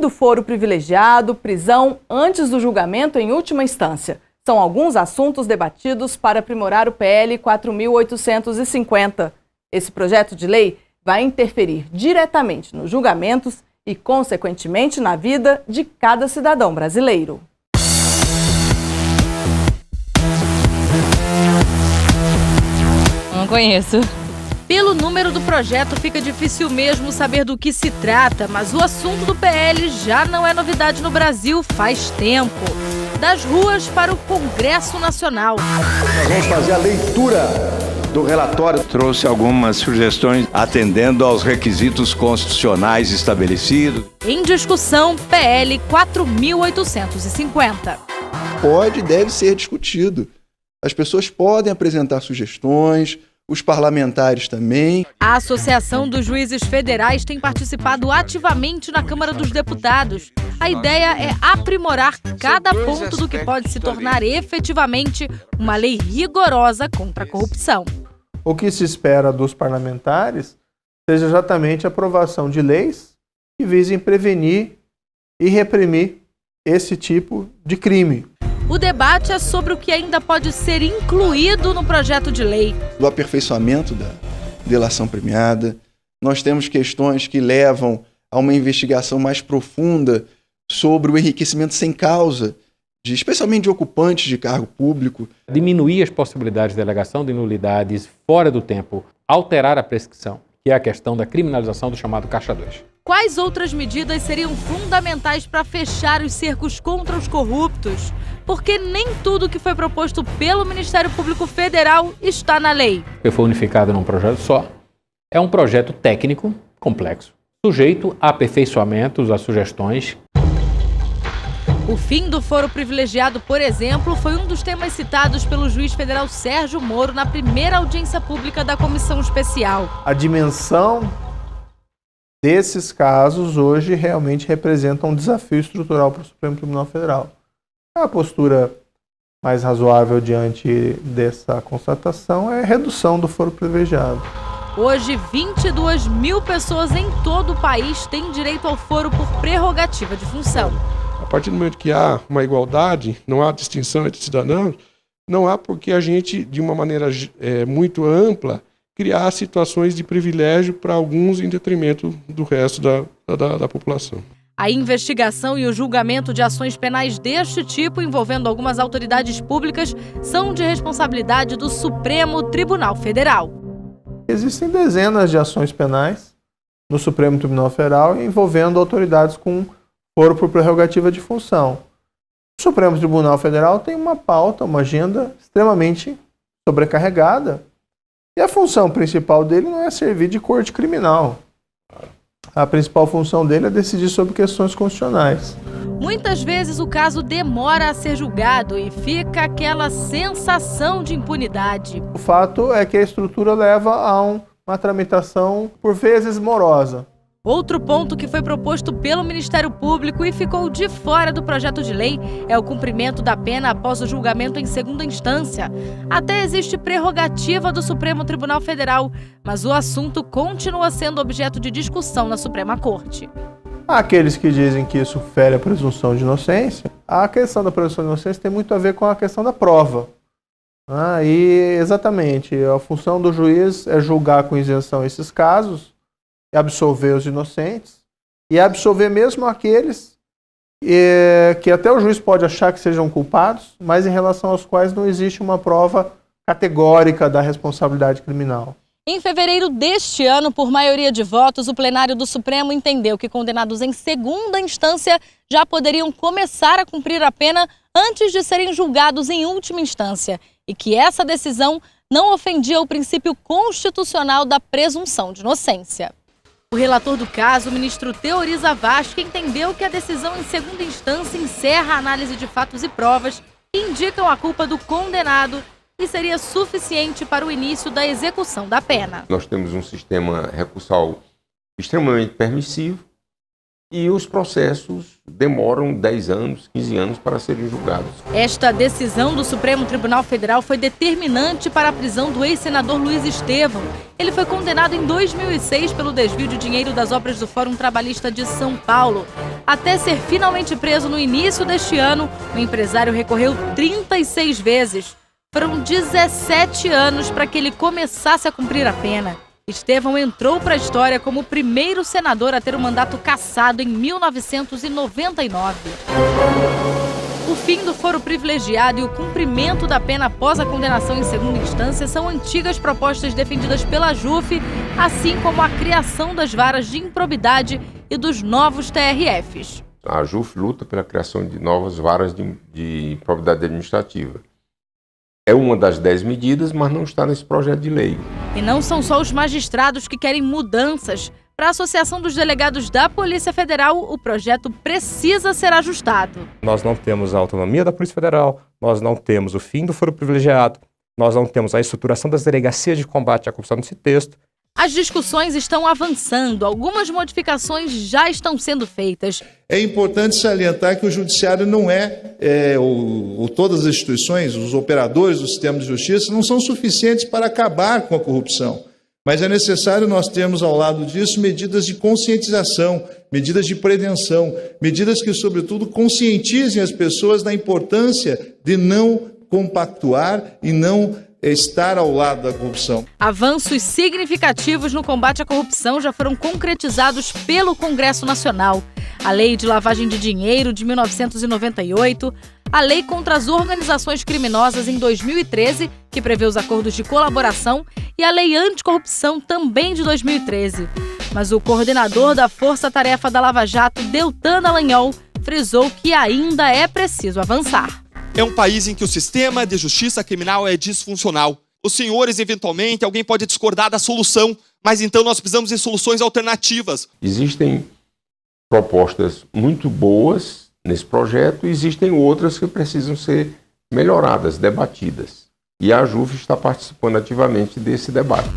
do foro privilegiado, prisão antes do julgamento em última instância. São alguns assuntos debatidos para aprimorar o PL 4.850. Esse projeto de lei vai interferir diretamente nos julgamentos e, consequentemente, na vida de cada cidadão brasileiro. Não conheço. Pelo número do projeto, fica difícil mesmo saber do que se trata, mas o assunto do PL já não é novidade no Brasil faz tempo. Das ruas para o Congresso Nacional. Nós vamos fazer a leitura do relatório. Trouxe algumas sugestões atendendo aos requisitos constitucionais estabelecidos. Em discussão, PL 4.850. Pode e deve ser discutido. As pessoas podem apresentar sugestões, os parlamentares também. A Associação dos Juízes Federais tem participado ativamente na Câmara dos Deputados. A ideia é aprimorar cada ponto do que pode se tornar efetivamente uma lei rigorosa contra a corrupção. O que se espera dos parlamentares seja exatamente a aprovação de leis que visem prevenir e reprimir esse tipo de crime. O debate é sobre o que ainda pode ser incluído no projeto de lei. Do aperfeiçoamento da delação premiada, nós temos questões que levam a uma investigação mais profunda sobre o enriquecimento sem causa, especialmente de ocupantes de cargo público. Diminuir as possibilidades de alegação de nulidades fora do tempo, alterar a prescrição, que é a questão da criminalização do chamado Caixa 2. Quais outras medidas seriam fundamentais para fechar os cercos contra os corruptos? Porque nem tudo que foi proposto pelo Ministério Público Federal está na lei. Que foi unificado num projeto só. É um projeto técnico, complexo, sujeito a aperfeiçoamentos, a sugestões. O fim do foro privilegiado, por exemplo, foi um dos temas citados pelo juiz federal Sérgio Moro na primeira audiência pública da Comissão Especial. A dimensão desses casos hoje realmente representa um desafio estrutural para o Supremo Tribunal Federal. A postura mais razoável diante dessa constatação é a redução do foro privilegiado. Hoje, 22 mil pessoas em todo o país têm direito ao foro por prerrogativa de função. A partir do momento que há uma igualdade, não há distinção entre cidadãos, não há por que a gente, de uma maneira muito ampla, criar situações de privilégio para alguns em detrimento do resto da população. A investigação e o julgamento de ações penais deste tipo, envolvendo algumas autoridades públicas, são de responsabilidade do Supremo Tribunal Federal. Existem dezenas de ações penais no Supremo Tribunal Federal envolvendo autoridades com foro por prerrogativa de função. O Supremo Tribunal Federal tem uma pauta, uma agenda extremamente sobrecarregada. E a função principal dele não é servir de corte criminal. A principal função dele é decidir sobre questões constitucionais. Muitas vezes o caso demora a ser julgado e fica aquela sensação de impunidade. O fato é que a estrutura leva a uma tramitação, por vezes, morosa. Outro ponto que foi proposto pelo Ministério Público e ficou de fora do projeto de lei é o cumprimento da pena após o julgamento em segunda instância. Até existe prerrogativa do Supremo Tribunal Federal, mas o assunto continua sendo objeto de discussão na Suprema Corte. Há aqueles que dizem que isso fere a presunção de inocência. A questão da presunção de inocência tem muito a ver com a questão da prova. E, exatamente, a função do juiz é julgar com isenção esses casos, absolver os inocentes e absolver mesmo aqueles que até o juiz pode achar que sejam culpados, mas em relação aos quais não existe uma prova categórica da responsabilidade criminal. Em fevereiro deste ano, por maioria de votos, o plenário do Supremo entendeu que condenados em segunda instância já poderiam começar a cumprir a pena antes de serem julgados em última instância e que essa decisão não ofendia o princípio constitucional da presunção de inocência. O relator do caso, o ministro Teoriza Vasque, entendeu que a decisão em segunda instância encerra a análise de fatos e provas que indicam a culpa do condenado e seria suficiente para o início da execução da pena. Nós temos um sistema recursal extremamente permissivo, e os processos demoram 10 anos, 15 anos para serem julgados. Esta decisão do Supremo Tribunal Federal foi determinante para a prisão do ex-senador Luiz Estevão. Ele foi condenado em 2006 pelo desvio de dinheiro das obras do Fórum Trabalhista de São Paulo. Até ser finalmente preso no início deste ano, o empresário recorreu 36 vezes. Foram 17 anos para que ele começasse a cumprir a pena. Estevão entrou para a história como o primeiro senador a ter o mandato cassado em 1999. O fim do foro privilegiado e o cumprimento da pena após a condenação em segunda instância são antigas propostas defendidas pela JUF, assim como a criação das varas de improbidade e dos novos TRFs. A JUF luta pela criação de novas varas de improbidade administrativa. É uma das 10 medidas, mas não está nesse projeto de lei. E não são só os magistrados que querem mudanças. Para a Associação dos Delegados da Polícia Federal, o projeto precisa ser ajustado. Nós não temos a autonomia da Polícia Federal, nós não temos o fim do foro privilegiado, nós não temos a estruturação das delegacias de combate à corrupção nesse texto. As discussões estão avançando, algumas modificações já estão sendo feitas. É importante salientar que o judiciário não todas as instituições, os operadores do sistema de justiça, não são suficientes para acabar com a corrupção. Mas é necessário nós termos ao lado disso medidas de conscientização, medidas de prevenção, medidas que, sobretudo, conscientizem as pessoas da importância de não compactuar e não estar ao lado da corrupção. Avanços significativos no combate à corrupção já foram concretizados pelo Congresso Nacional. A Lei de Lavagem de Dinheiro de 1998, a Lei contra as Organizações Criminosas em 2013, que prevê os acordos de colaboração, e a Lei Anticorrupção também de 2013. Mas o coordenador da Força Tarefa da Lava Jato, Deltan Dallagnol, frisou que ainda é preciso avançar. É um país em que o sistema de justiça criminal é disfuncional. Os senhores, eventualmente, alguém pode discordar da solução, mas então nós precisamos de soluções alternativas. Existem propostas muito boas nesse projeto e existem outras que precisam ser melhoradas, debatidas. E a JUF está participando ativamente desse debate.